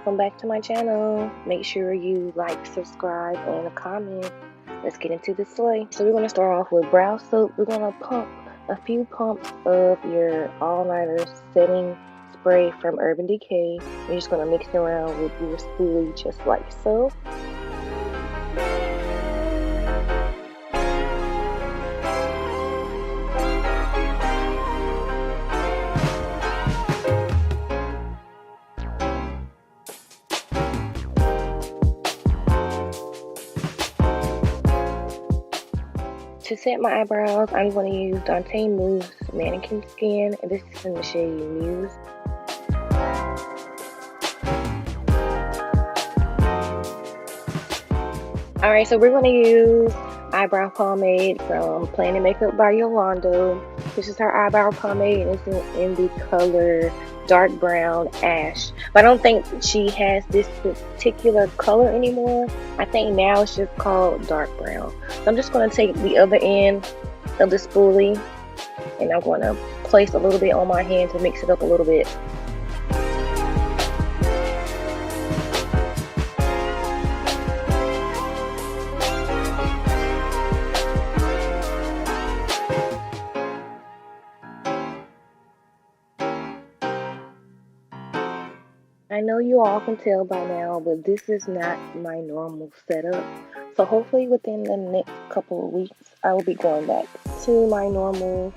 welcome back to my channel. Make sure you like, subscribe, and comment. Let's get into this slay. So we're going to start off with brow soap. We're going to pump a few pumps of your all-nighter setting spray from Urban Decay. You're just going to mix it around with your spoolie just like so. To set my eyebrows, I'm going to use Dante Mousse Mannequin Skin, and this is in the shade Muse. Alright, so we're going to use eyebrow pomade from Planet Makeup by Yolanda. This is her eyebrow pomade, and it's in the color dark brown ash. But I don't think she has this particular color anymore. I think now it's just called dark brown. So I'm just going to take the other end of the spoolie, and I'm going to place a little bit on my hand to mix it up a little bit. I know you all can tell by now, but this is not my normal setup. So hopefully within the next couple of weeks, I will be going back to my normal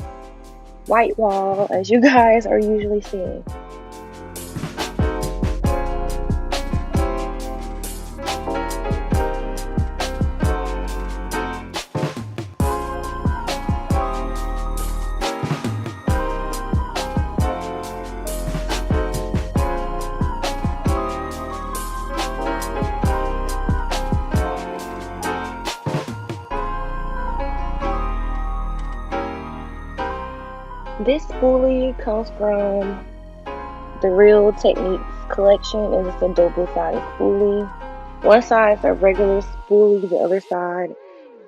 white wall as you guys are usually seeing. This spoolie comes from the Real Techniques collection, and it's a double-sided spoolie. One side is a regular spoolie, the other side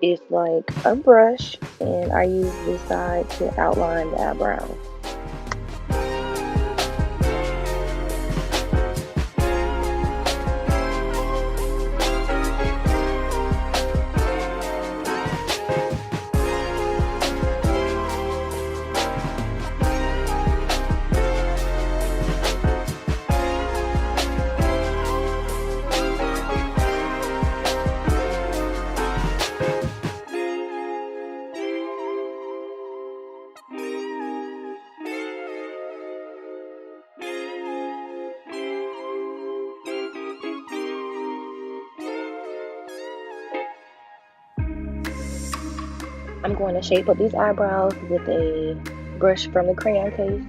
is like a brush, and I use this side to outline the eyebrows. I'm going to shape up these eyebrows with a brush from the crayon case.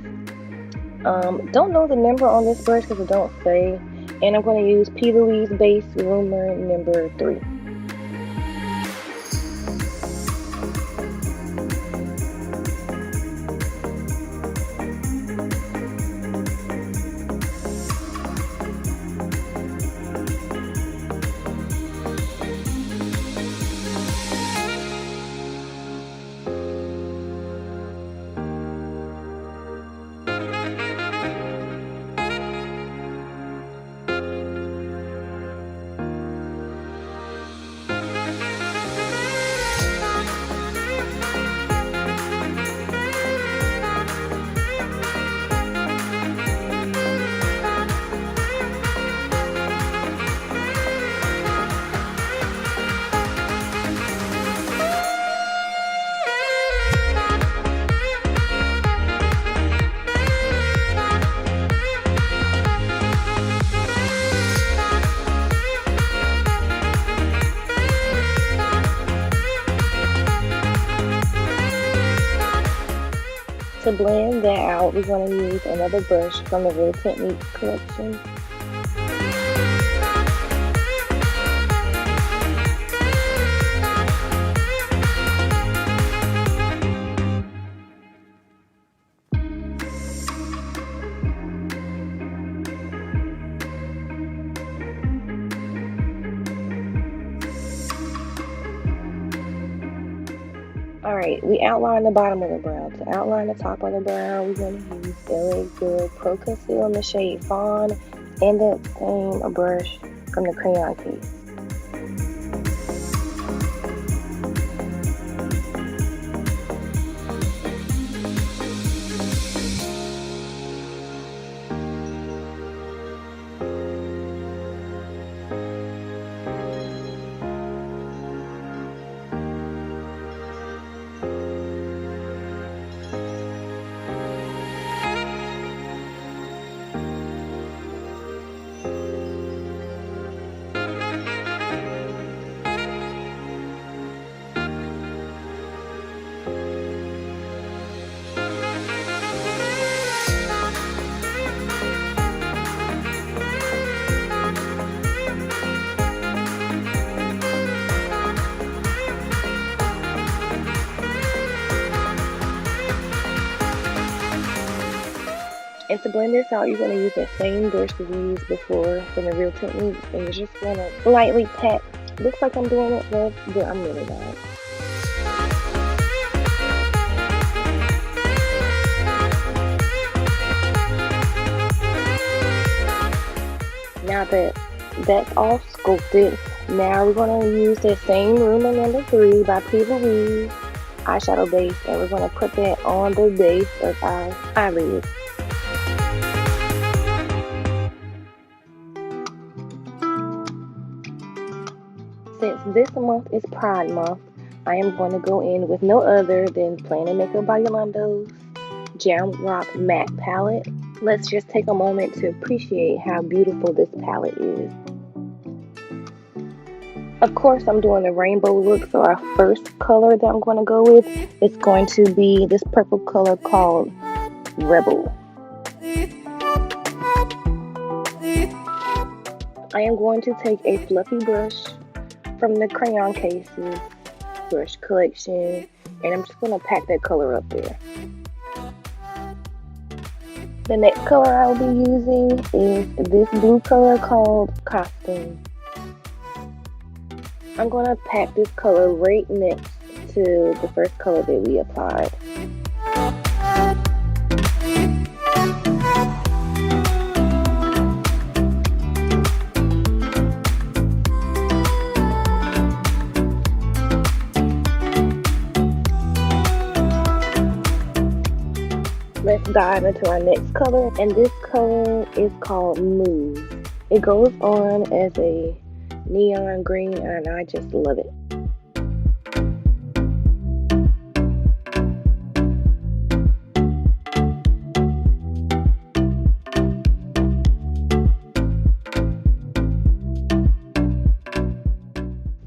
Don't know the number on this brush because it don't say. And I'm going to use P. Louise Base Rumor number 3. To blend that out, we're going to use another brush from the Real Techniques collection. Alright, we outlined the bottom of the brow. To outline the top of the brow, we're going to use LA Girl Pro Conceal in the shade Fawn. and that same brush from the crayon case. And to blend this out, you're going to use that same brush that we used before from the Real Techniques, and you're just going to lightly pat. Looks like I'm doing it rough, but I'm really not. Now that that's all sculpted, now we're going to use that same Room No. 3 by P. Louise eyeshadow base, and we're going to put that on the base of our eyelids. Since this month is Pride Month, I am going to go in with no other than Planet Makeup by Yolanda's JamRock Matte Palette. Let's just take a moment to appreciate how beautiful this palette is. Of course, I'm doing the rainbow look, so our first color that I'm going to go with is going to be this purple color called Rebel. I am going to take a fluffy brush from the crayon cases brush collection, and I'm just going to pack that color up there. The next color I'll be using is this blue color called Costume. I'm going to pack this color right next to the first color that we applied. Let's dive into our next color, and this color is called Move. It goes on as a neon green, and I just love it.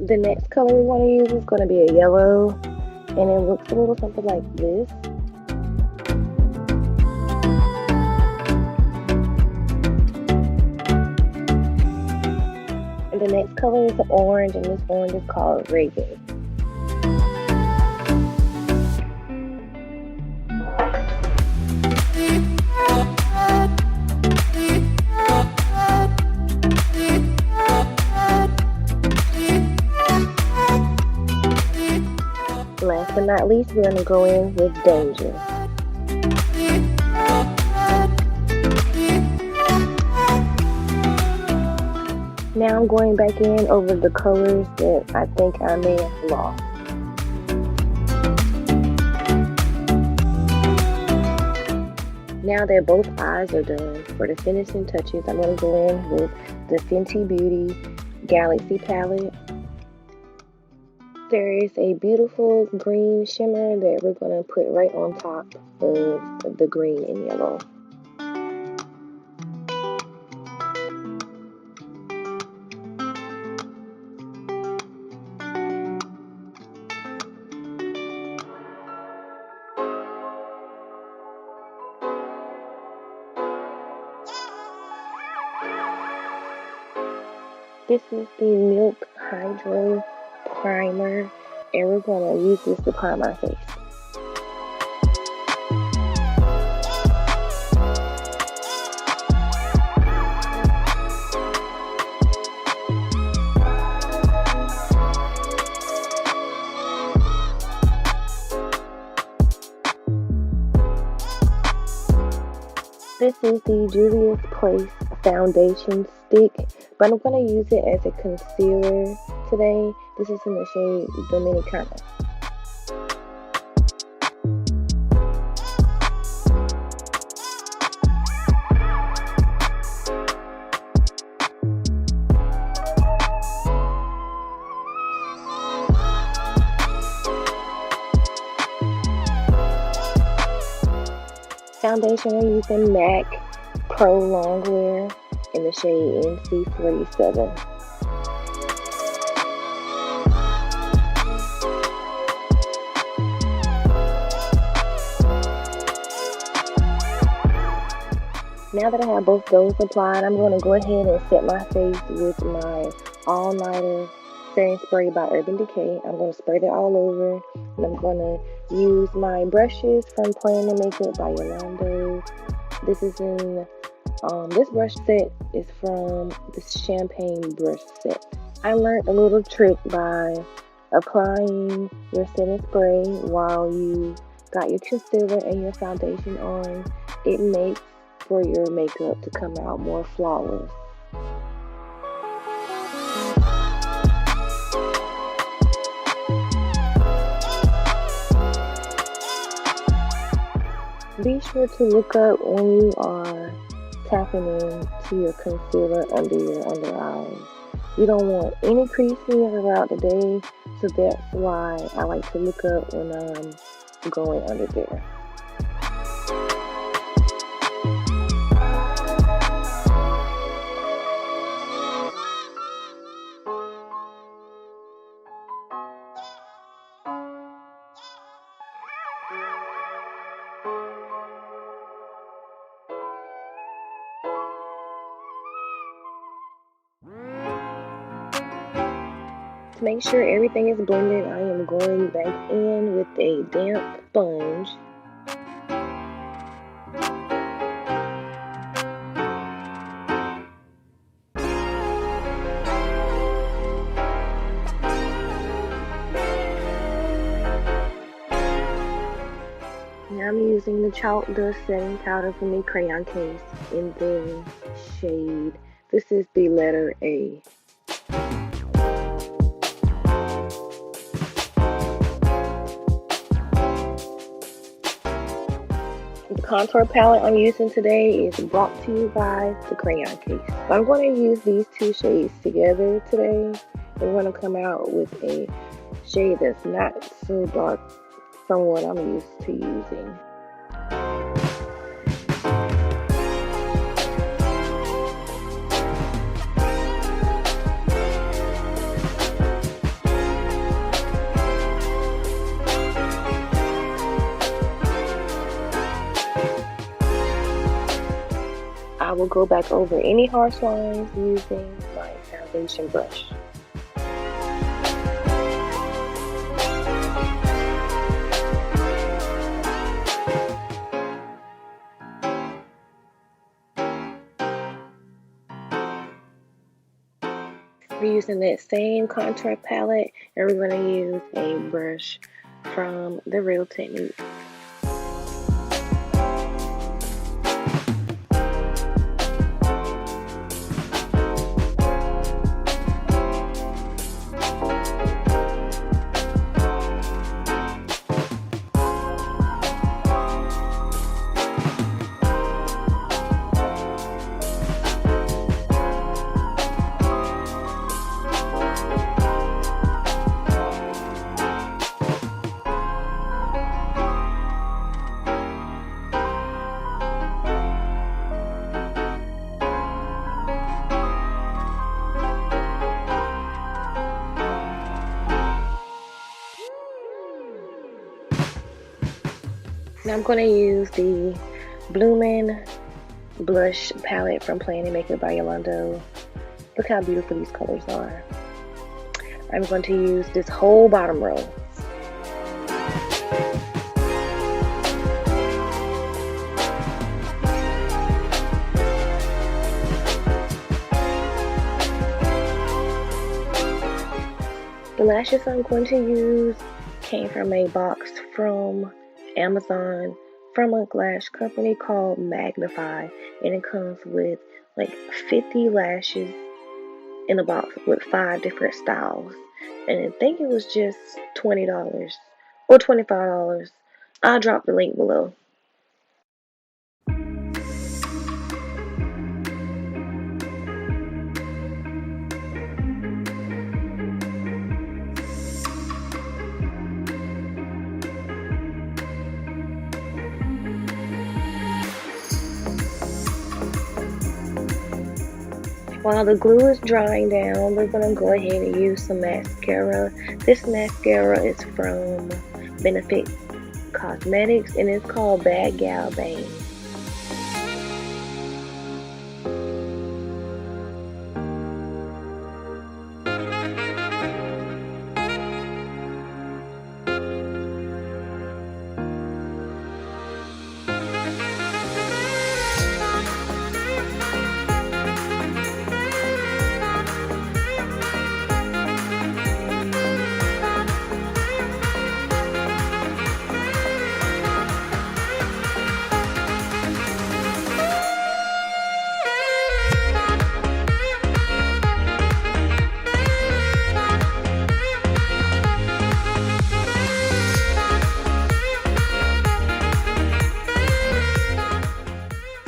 The next color we want to use is going to be a yellow, and it looks a little something like this. And the next color is an orange, and this orange is called Reggae. Last but not least, we're going to go in with Danger. Now I'm going back in over the colors that I think I may have lost. Now that both eyes are done, for the finishing touches, I'm going to go in with the Fenty Beauty Galaxy palette. There is a beautiful green shimmer that we're going to put right on top of the green and yellow. This is the Milk Hydro Primer, and we're going to use this to prime our face. This is the Juvias Place foundation stick, but I'm going to use it as a concealer today. This is in the shade Dominica. Foundation, we're using MAC Pro Longwear in the shade NC47. Now that I have both those applied, I'm going to go ahead and set my face with my all-nighter setting spray by Urban Decay. I'm going to spray that all over, and I'm going to use my brushes from Plan to Makeup by Yolanda. This is in this brush set is from this champagne brush set. I learned a little trick by applying your setting spray while you got your concealer and your foundation on. It makes for your makeup to come out more flawless. Be sure to look up when you are tapping into your concealer under your under eyes. You don't want any creasing throughout the day, so that's why I like to look up when I'm going under there. To make sure everything is blended, I am going back in with a damp sponge. Now I'm using the Chalk Dust Setting Powder from the crayon case in the shade. This is the letter A. The contour palette I'm using today is brought to you by the crayon case. So I'm going to use these two shades together today. We're going to come out with a shade that's not so dark from what I'm used to using. I will go back over any harsh lines using my foundation brush. We're using that same contour palette, and we're going to use a brush from the Real Technique. Now I'm going to use the Bloomin' Blush palette from Plan to Makeup by Yolanda. Look how beautiful these colors are. I'm going to use this whole bottom row. The lashes I'm going to use came from a box from Amazon from a lash company called Magnify, and it comes with like 50 lashes in a box with 5 different styles. And I think it was just $20 or $25. I'll drop the link below. While the glue is drying down, we're going to go ahead and use some mascara. This mascara is from Benefit Cosmetics and it's called Bad Gal Bang.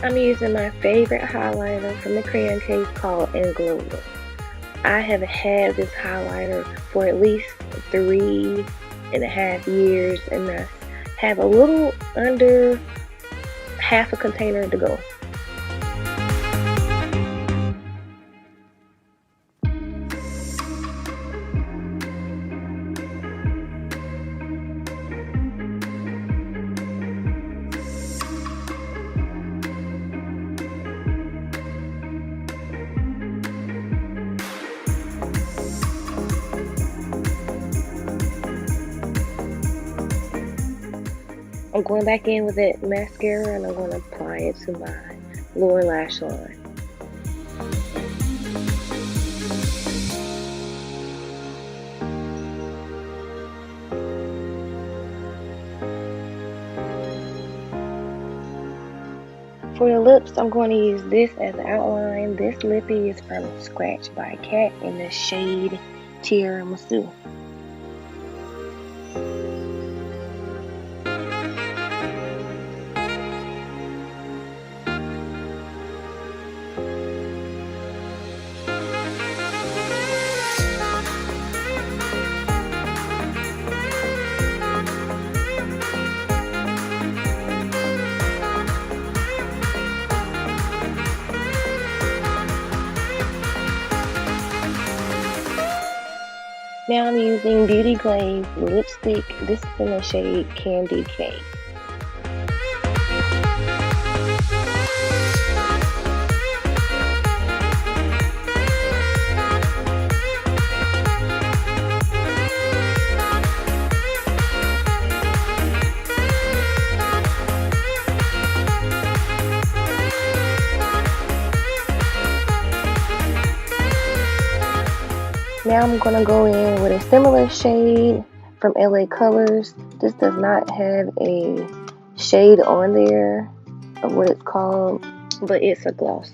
I'm using my favorite highlighter from the crayon case called AnGlowLa. I have had this highlighter for at least 3.5 years and I have a little under half a container to go. I'm going back in with that mascara and I'm going to apply it to my lower lash line. For the lips, I'm going to use this as an outline. This Lippie is from Scratch by Cat in the shade Tiramisu. Now I'm using Beauty Glazed lipstick. This is in the shade Candy Cake. Now I'm going to go in with a similar shade from LA Colors. This does not have a shade on there of what it's called, but it's a gloss.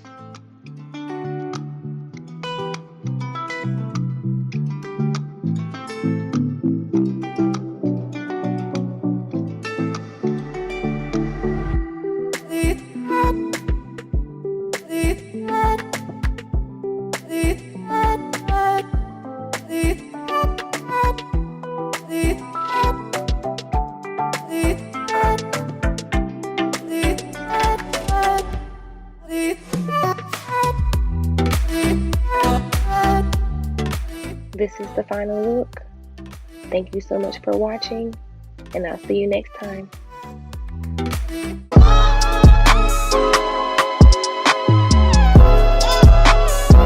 This is the final look. Thank you so much for watching, and I'll see you next time.